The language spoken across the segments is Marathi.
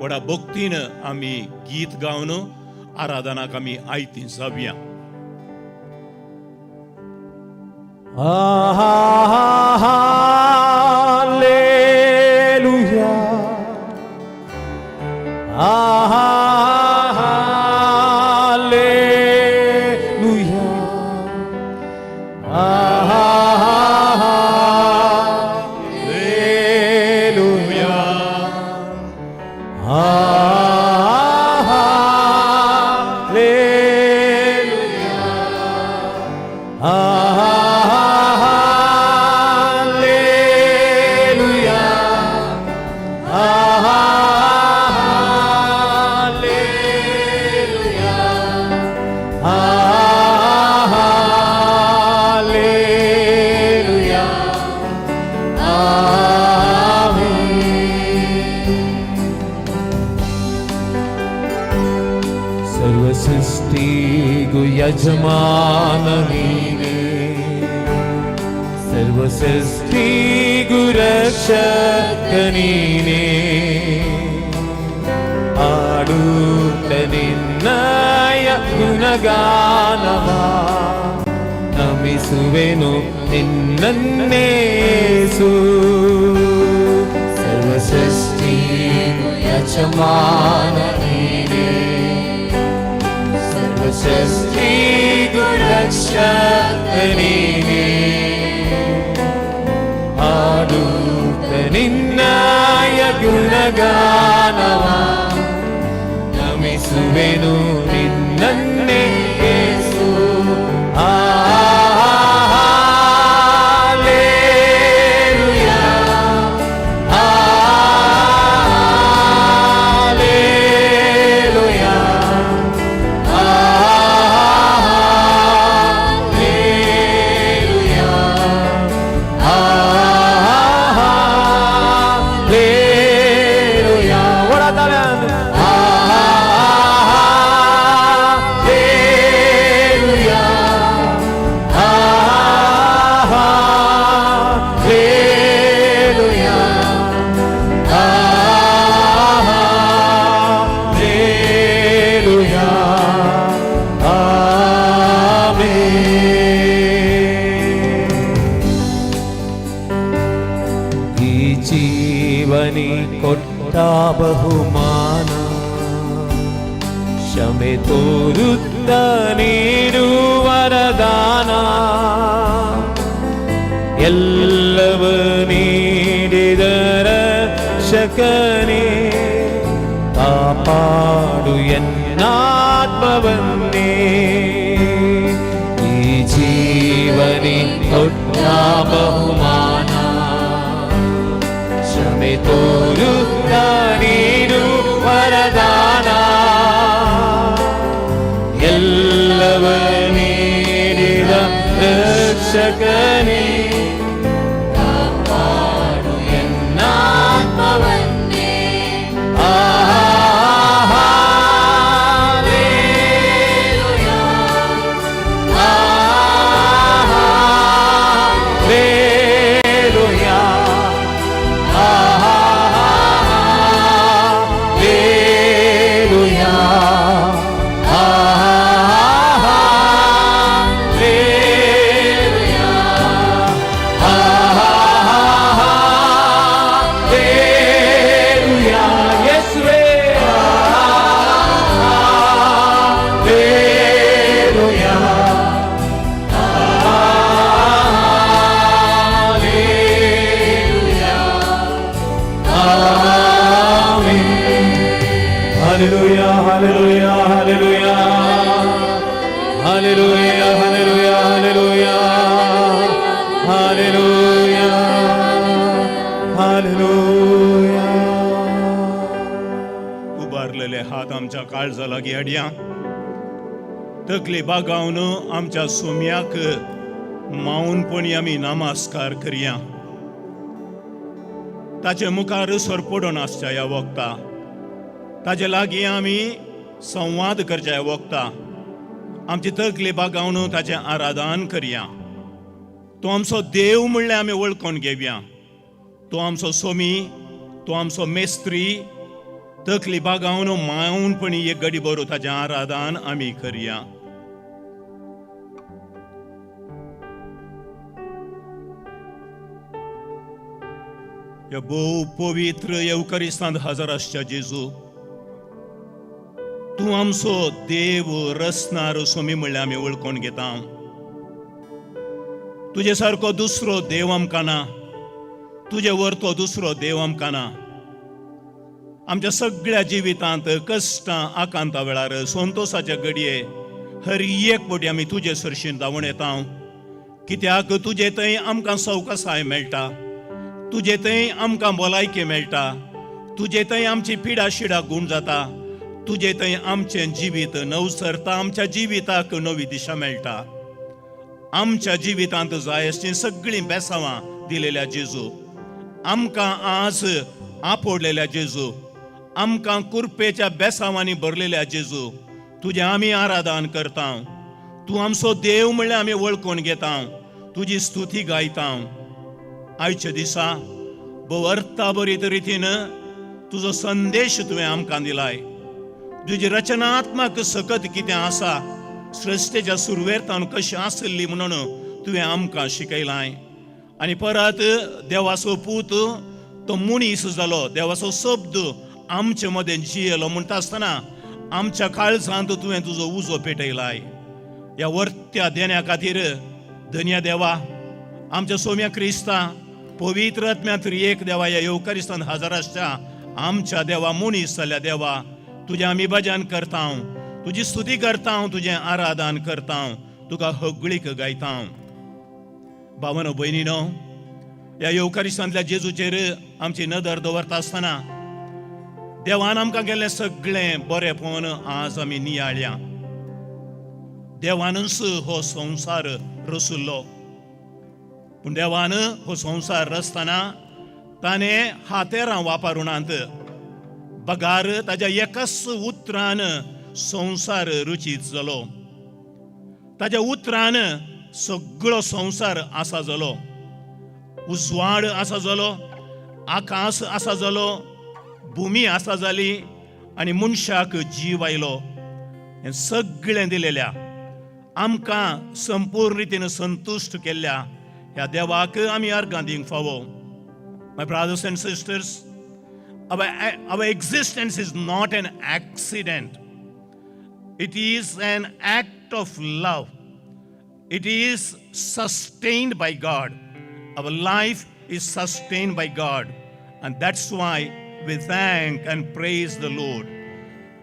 व्हडा भक्तीन आमी गीत गावन आराधनाक आमी आयती जावया. Alleluia. Alleluia. सर्वसृष्टिगु यजमान नीने, सर्वसृष्टिगु रक्षक नीने, आडुत्त निन्नय गुणगानव नमिसुवेनु निन्नन्ने येसु. सर्वसृष्टिगु यजमान नीने, सर्वसृष्टिगु रक्षक नीने, आडुत्त निन्नय गुणगानव नमिसुवेनु निन्नन्ने येसु. जीवनी कोट्टा ಬಹುಮಾನ ಕ್ಷಮೆ ತೋರುತ್ತ ನೀಡುವ ವರದಾನ ಎಲ್ಲವ ನೀಡಿದ ರಕ್ಷಕನೇ ಕಾಪಾಡು ಎನ್ನಾತ್ಮವನ್ನೇ ಈ ಜೀವನಿ ಕೊಟ್ಟ ಬಹುಮಾನ ಕ್ಷಮೆ ತೋರುತ್ತ ನೀಡು ವರದಾನ ಎಲ್ಲವ ನೀಡಿದ ರಕ್ಷಕನೇ ಕಾಪಾಡು ಎನ್ನಾತ್ಮವನ್ನೇ. Hallelujah, hallelujah, hallelujah, hallelujah, hallelujah, hallelujah, hallelujah, hallelujah. उबारलेले हात आमच्या काळजा लागी हाडया. तकली बागावन आमच्या सोम्याक मावूनपणी आमी नमस्कार करया. ताचे मुखार सरपडून आसच्या ह्या वखता ताजे लागीं आमी संवाद करच्या वखता आमची तकली बागावन ताचें आराधन करया. तो आमचो देव म्हणलें आमी वळखून घेवया. तो आमचो सोमी, तो आमचो मेस्त्री, तकली बागावन मावूनपणी एक गडी बरो ताचें आराधन आमी करया. या भोव पवित्र येवकारिस्तांत हजर आसच्या जेजू, तूं आमचो देव रचणार सोमी म्हणल्यार आमी वळखून घेता. तुजे सारको दुसरो देव आमकां ना, तुजे वरतो दुसरो देव आमकां ना. आमच्या सगळ्या जिवितांत कश्टां आकांता वेळार संतोषाच्या घडये हर एक फावटी आमी तुजे सरशीन धांवून येता. कित्याक तुजे थंय आमकां सवकासाय मेळटा, तुजे थंय आमकां भलायकी मेळटा, तुजे थंय आमची पिडा शिडा गूण जाता, तुजे थंय आमचें जिवीत नवसरता, आमच्या जिविताक नवी दिशा मेळटा. आमच्या जिवितांत जाय आसचीं सगळीं बेसांवां दिलेल्या जेजू, आमकां आज आपडलेल्या जेजू, आमकां कुरपेच्या बेसांवांनी भरलेल्या जेजू, तुजें आमी आराधन करता. तूं आमचो देव म्हणल्यार आमी वळखून घेता, तुजी स्तुती गायता. आयच्या दिसा भोव अर्थाभरीत रितीन तुजो संदेश तुवें आमकां दिलाय. तुजी रचनात्मक सकत कितें आसा, सृश्टेच्या सुरवेर कशी आसली म्हणून तुवें आमकां शिकयलाय. आनी परत देवाचो पूत तो मनीस जालो, देवाचो शब्द आमचे मदें जियेलो म्हणटा आसतना आमच्या काळजांत तुवें तुजो उजो पेटयलाय. ह्या वर्त्या देण्या खातीर धन्य देवा. आमच्या सोम्या क्रिस्ता पवित्र आत्म्या एक देवा ह्या येवकारिस्तांत हजर आसच्या आमच्या देवा, मनीस जाल्ल्या देवा, तुजें आमी भजन करता, तुजी स्तुती करता, तुजें आराधन करता, तुका हगळीक गायता. भावानो भयणीनो, ह्या येवकारिस्तांतल्या जेजूचेर आमची नदर दवरता आसतना देवान आमकां केल्लें सगळें बरें पळोवन आज आमी नियाळ्या. देवानच हो संवसार रचुल्लो, पूण देवान हो संवसार रचतना ताणें हातेरां वापरुनात बगार ताच्या एकाच उतरान संवसार रुचीत जालो. ताच्या उतरान सगळो संवसार आसा जालो. उजवाड आसा जालो, आकाश आसा जालो, भुमी आसा जाली आनी मनशाक जीव आयलो. हें सगळें दिलेल्या आमकां संपूर्ण रितीन संतुश्ट केल्ल्या ह्या देवाक आमी अर्गां दिवंक फावो. My brothers and sisters, our existence is not an accident. It is an act of love. It is sustained by God. Our life is sustained by God, and that's why we thank and praise the Lord.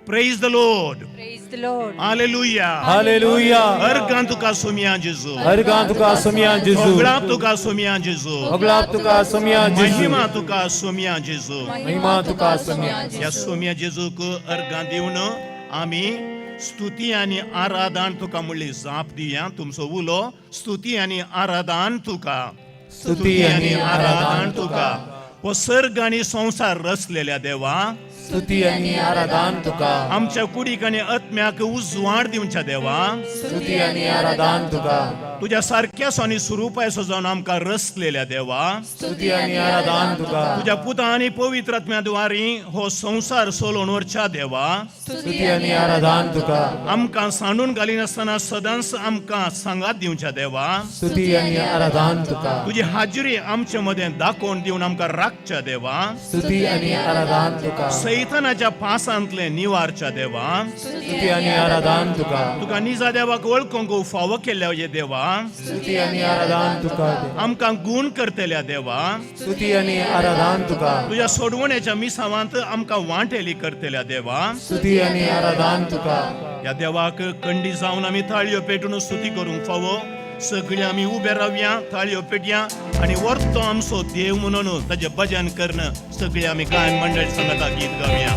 Praise the Lord. Praise the Lord. Hallelujah. Hallelujah. Argan tuka somia Jesu. Argan tuka somia Jesu. Oglap tuka somia Jesu. Oglap tuka somia Jesu. Mahima tuka somia Jesu. Mahima Tuka somia या सोम्या जेजूक अर्गां दिवन आमी स्तुती आनी आराधन तुका म्हणली जाप दिया. तुमचो उलो स्तुती आनी आराधन तुका, स्तुती आनी आराधन तुका. हो सर्ग आनी संसार रचलेल्या देवा, स्तुती आनी आराधन तुका. आमच्या कुडीक आनी आत्म्याक उजवाड दिवच्या देवा, स्तुती आनी आराधन तुका. तुज्या सारक्यासो आनी स्वरुपायसो जावन आमकां रचलेल्या देवा, स्तुती आनी आराधन तुका. तुज्या पुता आनी पवित्र आत्म्या द्वारी हो संसार सोलोवन व्हरच्या देवा, स्तुती आनी आराधन तुका. आमकां सांडून घालिनासतना सदांच आमकां सांगात दिवच्या देवा, स्तुती आनी आराधन तुका. तुजी हाजिरी आमचे मदें दाखोवन दिवन आमकां राखच्या देवा, स्तुती आनी आराधन तुका. सैतानाच्या पासांतले निवारच्या देवा, स्तुती आनी आराधन तुका. तुका निजा देवाक वळखूंक फावो केल्ल्या हे देवा, स्तुती आनी आराधन तुका. आमकां गूण करतल्या देवा, स्तुती आनी आराधन तुका. तुज्या सोडवण्याच्या मिसावांत आमकां वांटेली करतल्या देवा, स्तुती आनी आराधन तुका. ह्या देवाक कंडी जावन आमी ताळयो पेटून स्तुती करूंक फावो. सगळीं आमी उबे रावया, ताळयो पेटया आनी वर्तो आमचो देव म्हणून ताजें भजन करणं सगळीं आमी गायन मंडळ संगता गीत गावया.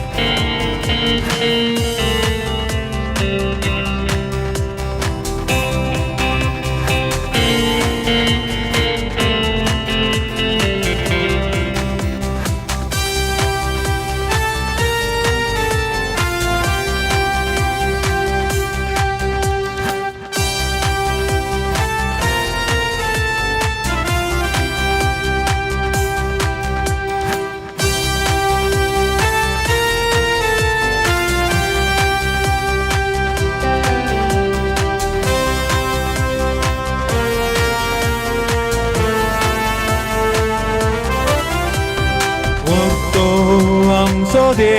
दे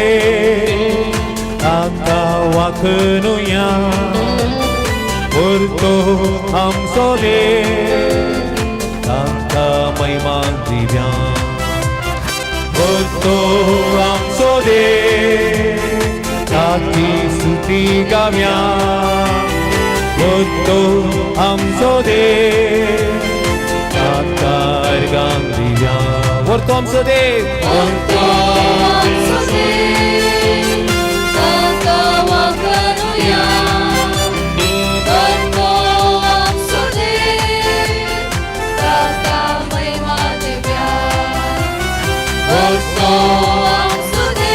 ताका वाखनुया परतो आमचो दे ताका महिमान दिव्या परतो आमचो दे ताची स्तुती गाव्या परतो आमचो दे ताका अर्गां दिव्या परतो आमचो दे परतो आमचो दे ताका वाखनुया परतो आमचो दे ताका महिमा दिव्या परतो आमचो दे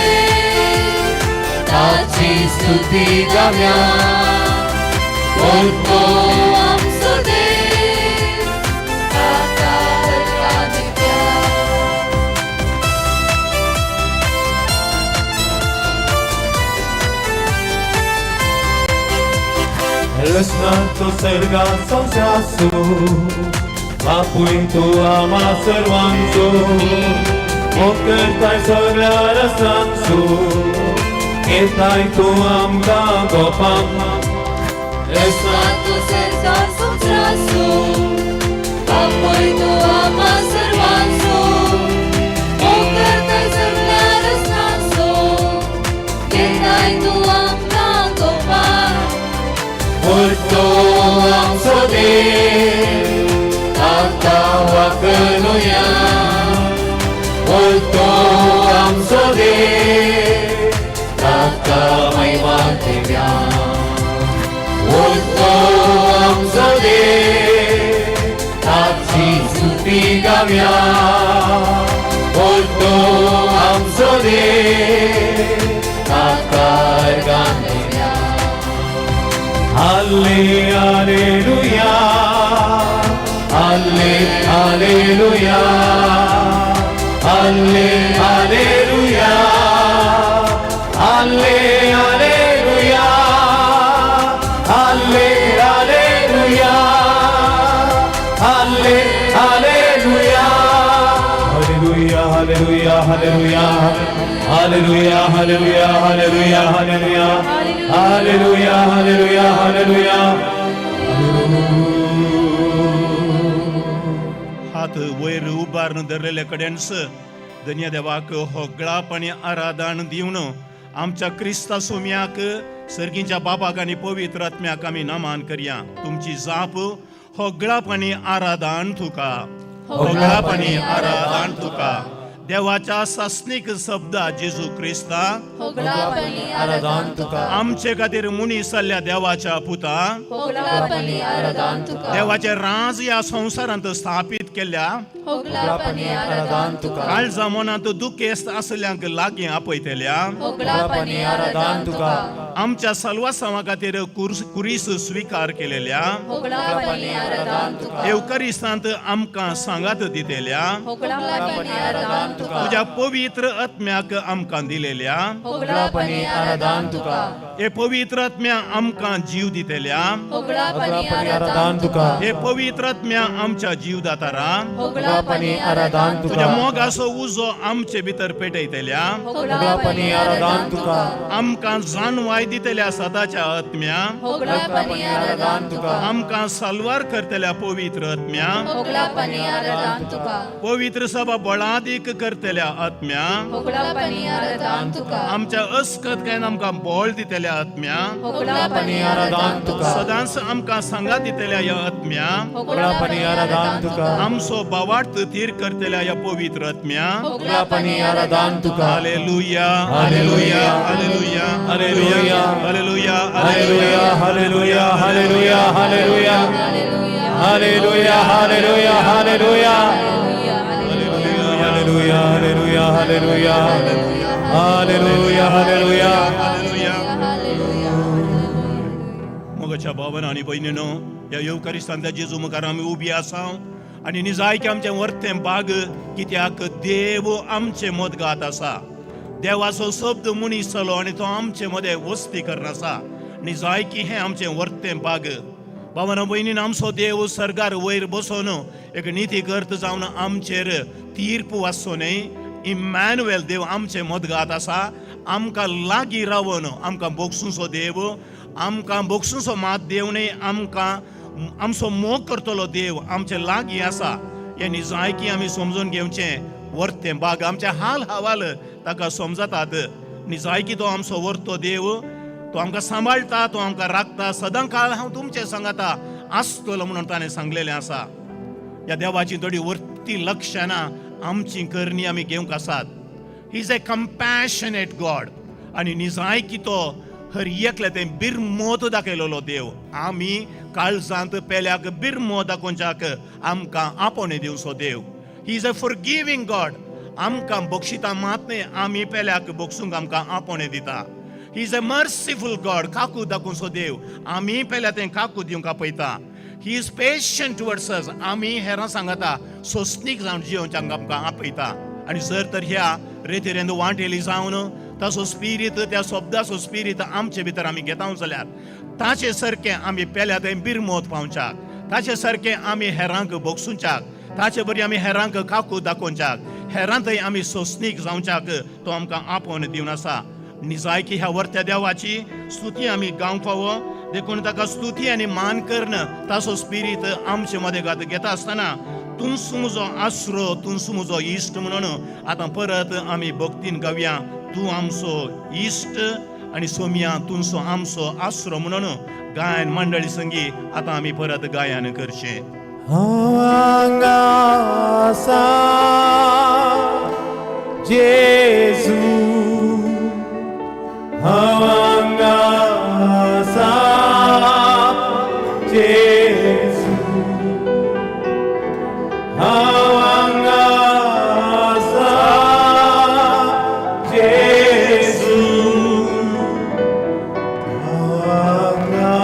ताची स्तुती गाव्या परतो आमचो दे ताका अर्गां दिव्या Lăsnato serga sau seasu Apoi tu ama servanțu O cântai sogra răsanțu Etai tu am da gopam Lăsnatul serga sub trasul, apoi tu ama servanțul, o cărtă-i să-mi leară snasul, că-i tu am la copac. Porto am sode Tata wakănuia Porto am sode Tata mai mantevia Porto am sode Taci supiga mea Porto am sode Tata ergane mea Alle, alleluia Alle, alleluia Alle, alleluia Alle, alleluia Alle, alleluia Alle, alleluia Alleluia, alleluia, alleluia Alleluia, alleluia, alleluia, alleluia Alleluia, alleluia, alleluia हात वयर उबारून धरलेल्या कडेनस धन्य देवाक होगळापणी आराधन दिवन आमच्या क्रिस्ता सोम्याक सर्गीच्या बापाक आणि पवित्र आत्म्याक आमी नमान करया तुमची जाप होगळापणी आराधन तुका होगळापणी आराधन तुका देवाच्या सासनिक शब्द जेजू क्रिस्ता होगळापणी आराधन तुका आमचे खातीर मुनी सल्ल्या देवाच्या पुता होगळापणी आराधन तुका देवाचे राज या संसारांत स्थापित केल्या होगळापणी आराधन तुका काळ जमान्यांत दुखेस्त असल्यांक लागीं आपयतल्या होगळापणी आराधन तुका आमच्या सलवासावा खातीर कुरीस स्वीकार केलेल्या होगळापणी आराधन तुका एवकारिस्तांत आमकां सांगात दितेल्या होगळापणी आराधन तुका तुझ्या पवित्र आत्म्याक आमकां दिलेल्या होगळापणी आराधन तुका हे पवित्र आत्म्या आमकां जीव दितेल्या होगळापणी आराधन तुका हे पवित्र आत्म्या आमच्या जीवदातारा होगळापणी आराधन तुझ्या तुका मोगाचो उजो आमचे भितर पेटयतल्या होगळापणी आराधन तुका आमकां जानवाय दितल्या सदाच्या आत्म्या होगळापणी आराधन तुका आमकां साल्वार करतल्या पवित्र आत्म्या होगळापणी आराधन तुका पवित्र सभा बळादीक करतल्या आत्म्या होगळापणी आराधन तुका आमच्या अस्कतकायेन आमकां बळ दितल्या आत्म्या होगळापणी आराधन तुका सदांच आमकां सांगा दितल्या ह्या आत्म्या होगळापणी आराधन तुका आमचो बावाट तीर करतल्या ह्या पवित्र आत्म्या होगळापणी आराधन तुका hallelujah hallelujah hallelujah hallelujah hallelujah hallelujah hallelujah hallelujah hallelujah hallelujah hallelujah hallelujah hallelujah hallelujah hallelujah hallelujah hallelujah hallelujah मोगाच्या भावान आनी भयणीनो ह्या येवकारिस्तांतल्या जेजू मुखार आमी उबी आसा आनी निजाय की आमचें वर्तें बाग कित्याक देव आमचे मदगात आसा देवाचो शब्द मनीस जालो आनी तो आमचे मदें वस्ती करन आसा निजाय की हें आमचें वर्तें बाग भावानो भयणीन आमचो देव सर्गार वयर बसोन एक निती करत जावन आमचेर तीर्प वाचो न्ही इमॅन्युएल देव आमचे मदगात आसा आमकां लागीं रावन आमकां बोगसूंचो देव, आमकां बोगसूंचो मात देव न्ही, आमकां आमचो मोग करतलो देव आमचे लागीं आसा. हें निजायकी आमी समजून घेवचें. वर्तें बाग आमचे हाल हवाल ताका समजतात. निजायकी तो आमचो वर्तो देव, तो आमकां सांबाळटा, तो आमकां राखता. सदां काळ हांव तुमचे सांगाता आसतलो म्हणून ताणें सांगलेलें आसा. ह्या देवाची थोडी वर्ती लक्षणां आमची करणी आमी घेवंक आसात. He is a compassionate God. आनी निजायकी तो हर एकले तें बिरमोत दाखयलेलो देव. आमी काळजांत पेल्याक बिरमोत दाखोवच्याक आमकां आपोवणें दिवचो देव. ही इज अ फॉरगिवींग गॉड. आमकां बक्षिता मात न्ही, आमी पेल्याक बक्षूंक आमकां आपोवणें दिता. He is a merciful God. काकू दाखोवचो देव. आमी पेल्या तें काकू दिवंक आपयता. He is patient towards us. आमी हेरां सांगता सोंसणीक जावन जियोवच्याक आमकां आपयता. आनी जर तर ह्या रेतीरेंद वांटेली जावन ताचो स्पिरीट, त्या शब्दाचो स्पिरीट आमचे भितर आमी घेता जाल्यार ताचे सारकें आमी पेल्या तें बिरमोत पावच्याक, ताचे सारकें आमी हेरांक बोगसूंच्याक, ताचे बरी आमी हेरांक काकू दाखोवच्याक, हेरां थंय आमी सोंसणीक जावच्याक तो आमकां आपोवन दिवन आसा. निजायकी ह्या वर्त्या देवाची स्तुती आमी गावंक फावो. देखून ताका स्तुती आनी मान करण ताचो स्पिरीट आमचे मदेगात घेता आसतना तुमचो म्हजो आसरो, तुमचो म्हजो इश्ट म्हणून आतां परत आमी भक्तीन गावया. तूं आमचो इश्ट आनी सोम्या तुमचो आमचो आसरो म्हणून गायन मंडळी संगी आतां आमी परत गायन करचें. हांगा आसा जेजू, हांगा आसा जेजू, हांगा आसा जेजू, हांगा.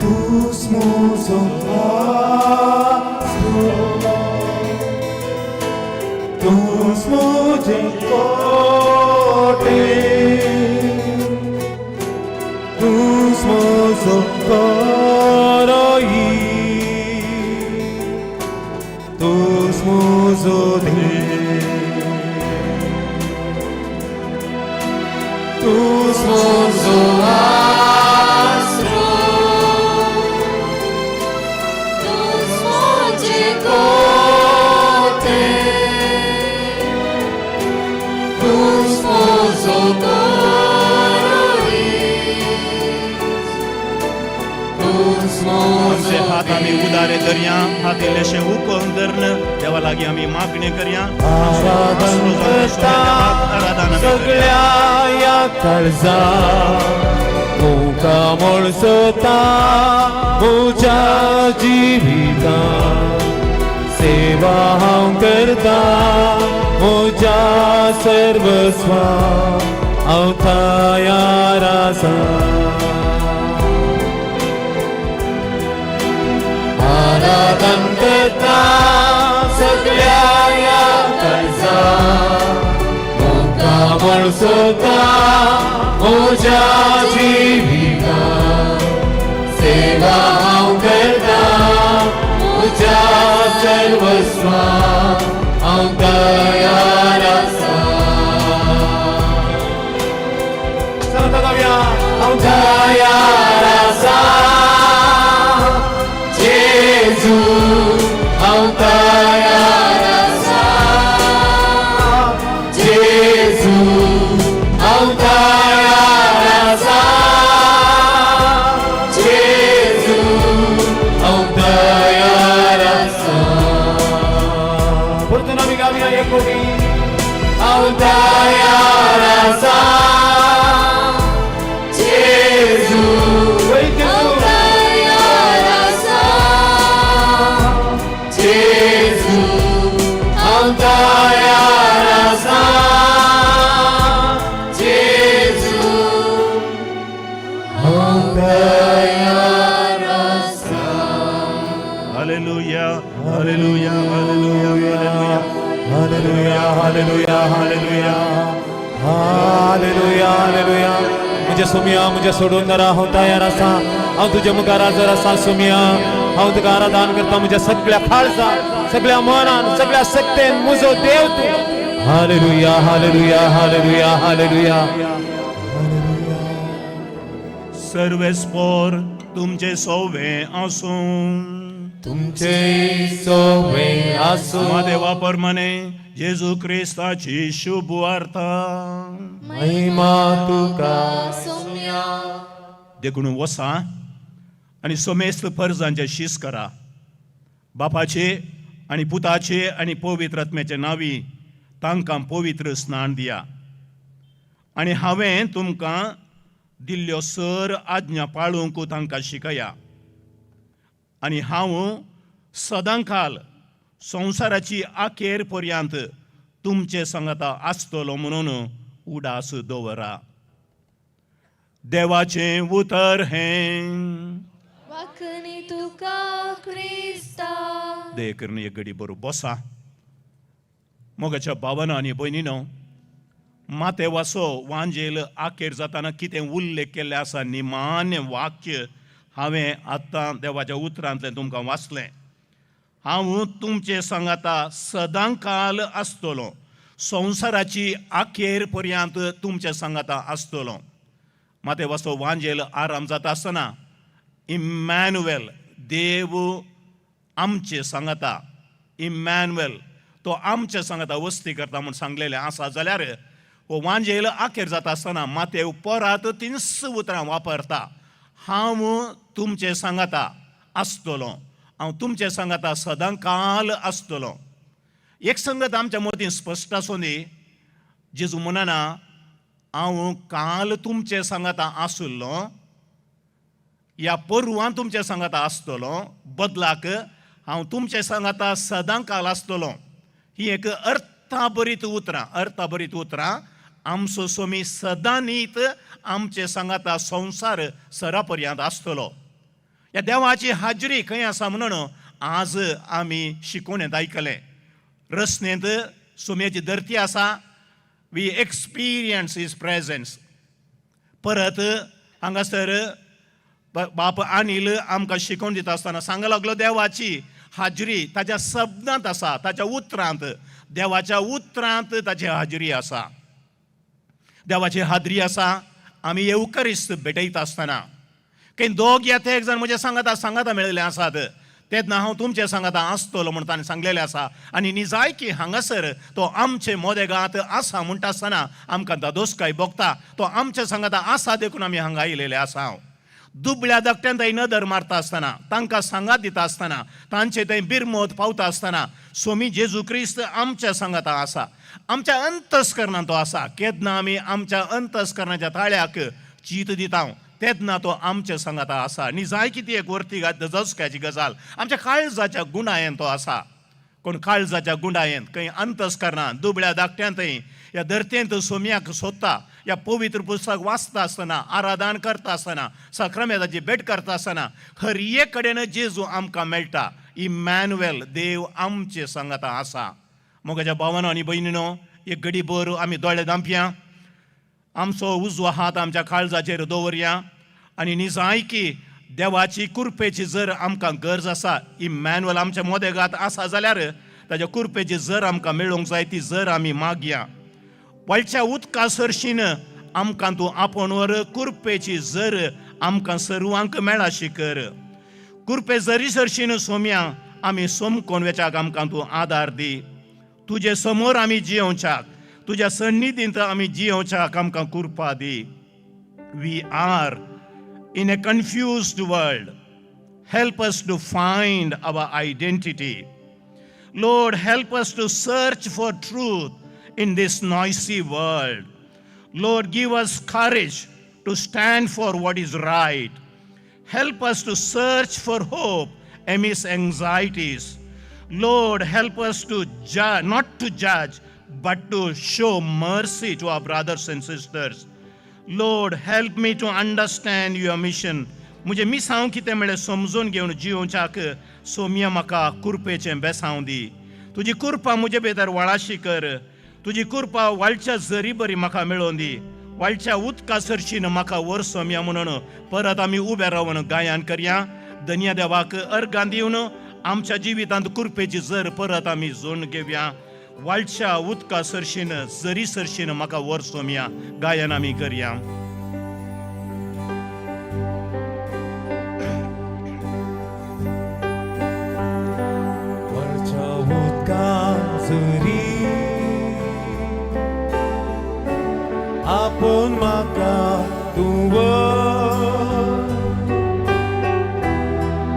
Tus musos tus muje kote, tus musos koroi, tus musos tus musos हात आमी उदारे करया. हात इल्लेशे उखोवन धरन देवा लागीं आमी मागणी करया. आराधन करता सगळ्या या कर्जा मुका मोळसता म्हज्या जिविता सेवा हांव करता म्हज्या सर्वस्वा हांव तयार आसा. आराधन करता सगळ्या या कर्जा मुका मोळसता म्हज्या जिविता सेवा हांव करता म्हज्या सर्वस्वा हांव तयार आसा. सांगता गावया हांव तयार आसा जेजू, हांव तयार आसा जेजू, हांव तयार आसा जेजू, हांव तयार आसा. परतून आमी गावया एक कोटी. हांव तयार आसा जेजू, हांव तयार आसा जेजू, हांव तयार आसा हालेलुया हालेलुया मुझे सुमिया मुझे सोडून न राहता यार असा हांव तुझ्या मुखार जर असा सुमिया हांव तुका आराधन करता म्हज्या सगळ्या खाळसा सगळ्या मनान सगळ्या सत्तेन म्हजो देव तूं हालेलुया हालेलुया हालेलुया हालेलुया सर्वेस्पोर तुमचे सोवे आसूं तुमचे सोवे आसूं देवा परमाने जेजू क्रिस्ताची शुभ वार्ता महिमा तुका सोम्या देखून वसा आणि सोमेस्त फर्जांचे शीस करा बापाचे आणि पुताचे आणि पवित्र आत्म्याचे नावी तांकां पवित्र स्नान दिया आणि हांवें तुमकां दिल्ल्यो सर आज्ञा पाळूंक तांकां शिकया आणि हांव सदांकाल संवसाराची आखेर पर्यंत तुमचे सांगता आसतलो म्हणून उडास दवरा देवाचें उतर हें वाकणी तुका क्रिस्ता दे करून एक घडी बरो बसा मोगाच्या भावांनो आनी भयणीनो माते वासो वांजेल आखेर जाताना कितें उल्लेख केल्ले आसा निमान्य वाक्य हांवें आतां देवाच्या उतरांतलें तुमकां वाचलें हांव तुमचे सांगाता सदांकाल आसतलो संवसाराची आखेर पर्यंत तुमचे सांगाता आसतलो माते वाचो वांजेल आराम जाता आसतना इमॅन्युएल देव आमचे सांगाता इमॅन्युएल तो आमचे सांगाता वस्ती करता म्हूण सांगलेलें आसा जाल्यार हो वांजेल आखेर जाता आसतना मातेव परत 3 उतरां वापरता हांव तुमचे सांगाता आसतलो हांव तुमचे सांगाता सदांकाल आसतलो एक संगत आमच्या मतीन स्पश्ट आसूं दी जेजू म्हणना हांव काल तुमचे सांगाता आसुल्लो या परवां तुमचे सांगाता आसतलो बदलाक हांव तुमचे सांगाता सदांकाल आसतलो ही एक अर्थाभरीत उतरां आमचो स्वामी सदांनीत आमचे सांगाता संवसार सरा पर्यंत आसतलो ह्या देवाची हाजरी खंय आसा म्हणून आज आमी शिकोवणेंत आयकलें रस्त्यांत सोम्याची धरती आसा वी एक्सपिरियन्स हिज प्रेझन्स परत हांगासर बाप अनिल आमकां शिकोवन दिता आसतना सांगूंक लागलो देवाची हाजरी ताच्या शब्दांत आसा ताच्या उतरांत देवाच्या उतरांत ताची हाजरी आसा देवाची हाजरी आसा आमी येवकरिस्त भेटयता आसतना काही दोग या ते एक जण म्हजे सांगाता मेळिल्ले आसात तेन्ना हांव तुमचे सांगाता आसतलो म्हण ताणें सांगलेलें आसा आनी निजायकी हांगासर तो आमचे मोदेगांत आसा म्हणटा आसतना आमकां दादोसकाय भोगता तो आमचे सांगाता आसा देखून आमी हांगा आयिल्ले आसा हांव दुबळ्या धाकट्यांक थंय नदर मारता आसतना तांकां सांगात दिता आसतना तांचे थंय बिरमोद पावता आसतना स्वामी जेजू क्रिस्त आमच्या सांगाता आसा आमच्या अंतस्करणांत तो आसा केन्ना आमी आमच्या अंतस्करणाच्या ताळ्याक चीत दिता तेन्ना तो आमचे सांगाता आसा निजाय किती एक वर्ती दजस्क्याची गजाल आमच्या काळजाच्या गुणायेन तो आसा कोण काळजाच्या गुणायेन खंय अंतस्करणांत दुबळ्या धाकट्यांतय ह्या धर्तेंत सोम्याक सोदता ह्या पवित्र पुस्तक वाचता आसतना आराधन करता आसतना सक्रामेताची भेट करता आसतना हर एक कडेन जेजू आमकां मेळटा इमॅन्युएल देव आमचे सांगाता आसा मोगाच्या भावांनो आनी भयणीनो एक घडी भर आमी दोळे धांपया आमचो उजवा हात आमच्या काळजाचेर दवरया आनी निजायकी देवाची कुरपेची जर आमकां गरज आसा इमॅन्युएल आमच्या मोदेगांत आसा जाल्यार ताच्या कुरपेची जर आमकां मेळोवंक जाय ती जर आमी मागया वळच्या उदका सरशीन आमकां तूं आपोण वर कुरपेची जर आमकां सर्वांक मेळाशी कर कुरपे जरी सरशीन सोम्या आमी सोमकोन वेचाक आमकां तूं आदार दी तुजे समोर आमी जियोवच्याक तुज्या सन्निधींत आमी जियोवच्याक आमकां कुरपा दी we are in a confused world. Help us to find our identity. Lord, help us to search for truth in this noisy world. Lord, give us courage to stand for what is right. Help us to search for hope amidst anxieties. Lord, help us to judge, not to judge, but to show mercy to our brothers and sisters. Lord, help me to understand your mission. मुझे मिसांव कितें म्हळें समजून घेवन जियोवच्याक सोम्या म्हाका कुरपेचें बेसांव दी तुजी कुरपा म्हजे भितर वळाशी कर तुजी कृपा वाळच्या जरी बरी म्हाका मेळोवन दी. वाळच्या उदका सरशीन म्हाका वर सोमया म्हणून परत आमी उबे रावन गायन करया. धन्य देवाक अर्गां दिवन आमच्या जिवितांत कृपेची जर परत आमी जोडून घेवया. वाळच्या उदका सरशीन जरी सरशीन म्हाका वर सोमया गायन आमी करया. वरच्या उदकांत जरी आपूण म्हाका तूं वर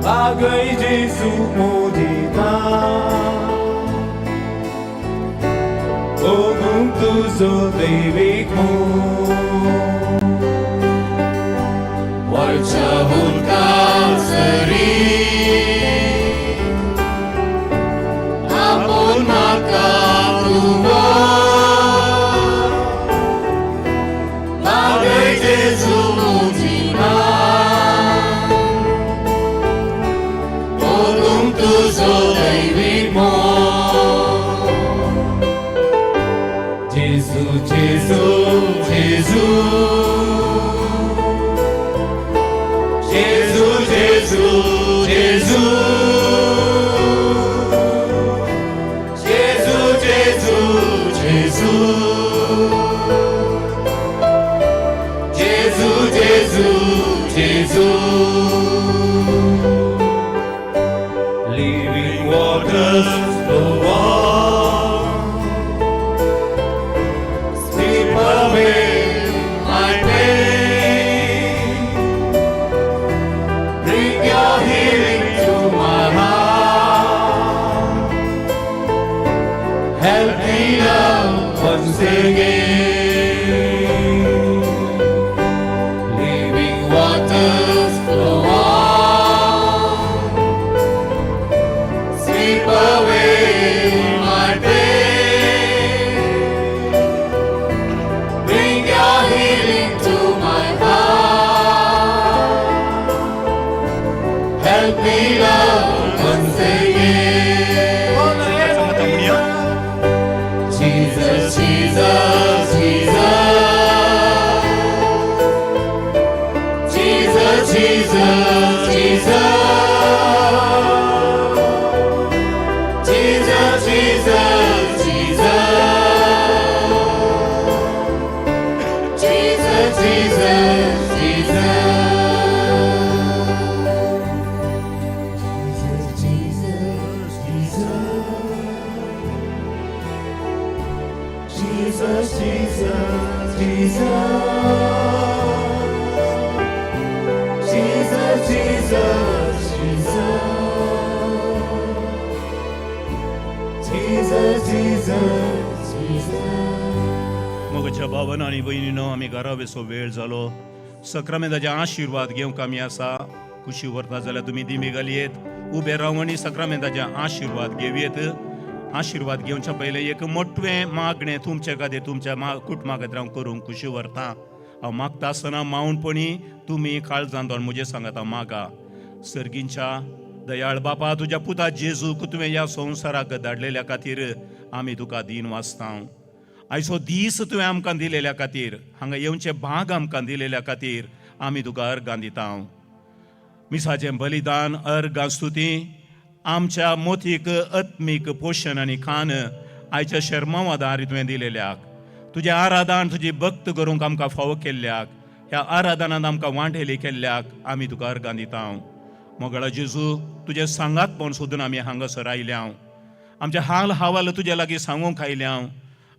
वागय जेजू मोदिता ओगूंक तुजो दैवीक मोग. वरच्या उदकांत जरी आपूण म्हाका तूं वर वागय जेजू मोदिता ओगूंक तुजो दैवीक मोग. जेजू जेजू जेजू Jesu, Jesu, Jesu, Jesu, Jesu, Jesu, Jesu, Jesu, living waters flow on, sweep away my pain, bring your healing to my heart, help me love once again. Living waters flow on, sweep away my pain, bring your healing to my heart, help me love once again. समता म्हणया. Jesus, Jesus, Jesus, Jesus, Jesus, Jesus, Jesus, Jesus, Jesus, Jesus, Jesus, Jesus, Jesus, Jesus, Jesus, Jesus, Jesus. मोगच्या भावन आणि बहिणीनो आमी घरा वेसो वेळ जालो. सक्रामेंताचे आशीर्वाद घेवंक आमी आसा. खुशी व्हरता जाल्यार तुमी दिमी घालयेत. उबे रावन आनी सक्रामेंताचे आशीर्वाद घेवयेत. आशीर्वाद घेवच्या पयले एक मोठवें मागणें तुमचे खातीर तुमच्या कुटुंबा खातीर हांव करूंक खुशी व्हरता. हांव मागता आसतना मावणपणी तुमी काळजांत म्हजे सांगाता मागा. सर्गींच्या दयाळ बापा, तुज्या पुता जेजूक तुवें ह्या संवसाराक धाडलेल्या खातीर आमी तुका दीन वाचता. आयचो दीस तुवें आमकां दिलेल्या खातीर, हांगा येवचे भाग आमकां दिलेल्या खातीर आमी तुका अर्गां दिता. मिसाचें बलिदान, अर्गां स्तुती, आमच्या मोतीक आत्मीक पोशण आनी खाण आयच्या शर्मावादार तुवें दिलेल्याक, तुजें आराधन तुजी भक्त करूंक आमकां फावो केल्ल्याक, ह्या आराधनांत आमकां वांटेली केल्ल्याक आमी तुका अर्गां दिता. मोगळा जेजू, तुजें सांगातपण सोदून आमी हांगासर आयल्या. आमचे हाल हवाल तुजे लागीं सांगूंक आयल्या.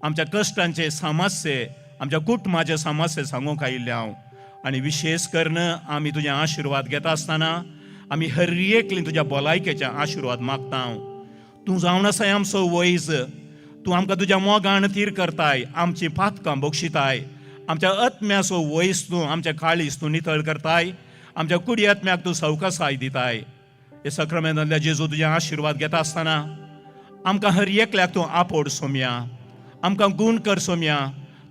आमच्या कश्टांचे सामस्ये, आमच्या कुटुंबाचे सामस्ये सांगूंक आयल्या. आनी विशेष करून आमी तुजें आशिर्वाद घेता आसतना आमी हर एकली तुज्या भलायकेचे आशिर्वाद मागता. तूं जावन आसाय आमचो वैज. तूं आमकां तुज्या मोगान तीर करताय, आमची पातकां बक्षिताय. आमच्या आत्म्याचो वैस तूं, आमच्या काळीज तूं नितळ करताय. आमच्या कुडी आत्म्याक तूं सवकासाय दिताय. हे सक्रामेंतांतल्या जेजू तुजें आशिर्वाद घेता आसतना आमकां हर एकल्याक तूं आपोड सोम्या. आमकां गूण कर सोम्या.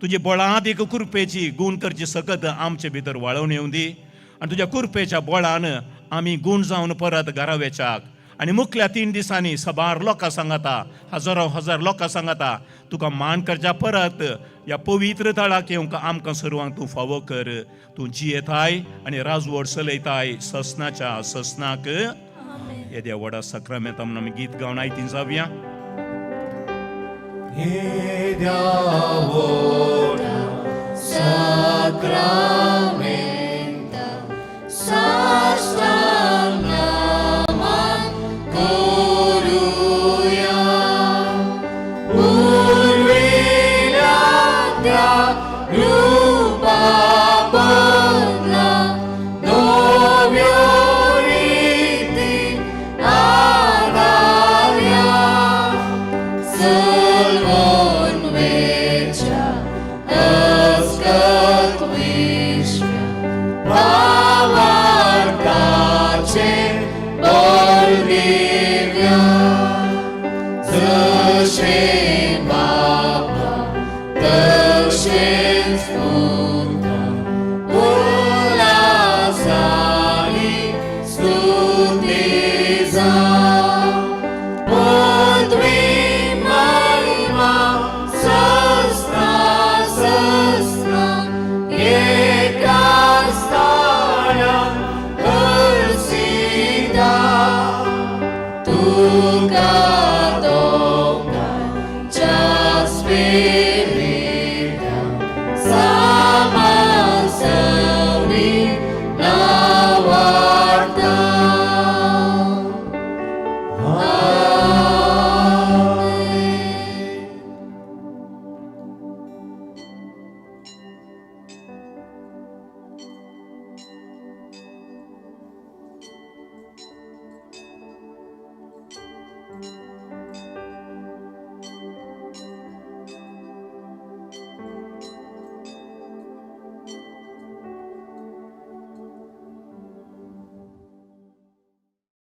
तुजी बळांत कृपेची गूण करची सकत आमचे भितर वाळोवन येवं दी. आनी तुज्या कृपेच्या बळान आमी गूण जावन परत घरा वेचाक आणि मुखल्या 3 दिसांनी सबार लोकां सांगता, हजारो हजार लोकां सांगता, तुका मान करच्या परत ह्या पवित्र तळाक येवंक आमकां सर्वांक तूं फावो कर. तूं जियेताय आनी राजवट चलयताय ससनाच्या ससनाक. येद्या व्हडा सक्रामेंत म्हणून आमी गीत गावन आयतीन जावया. Sacramento, Sastanaman Koruya, Urvinatya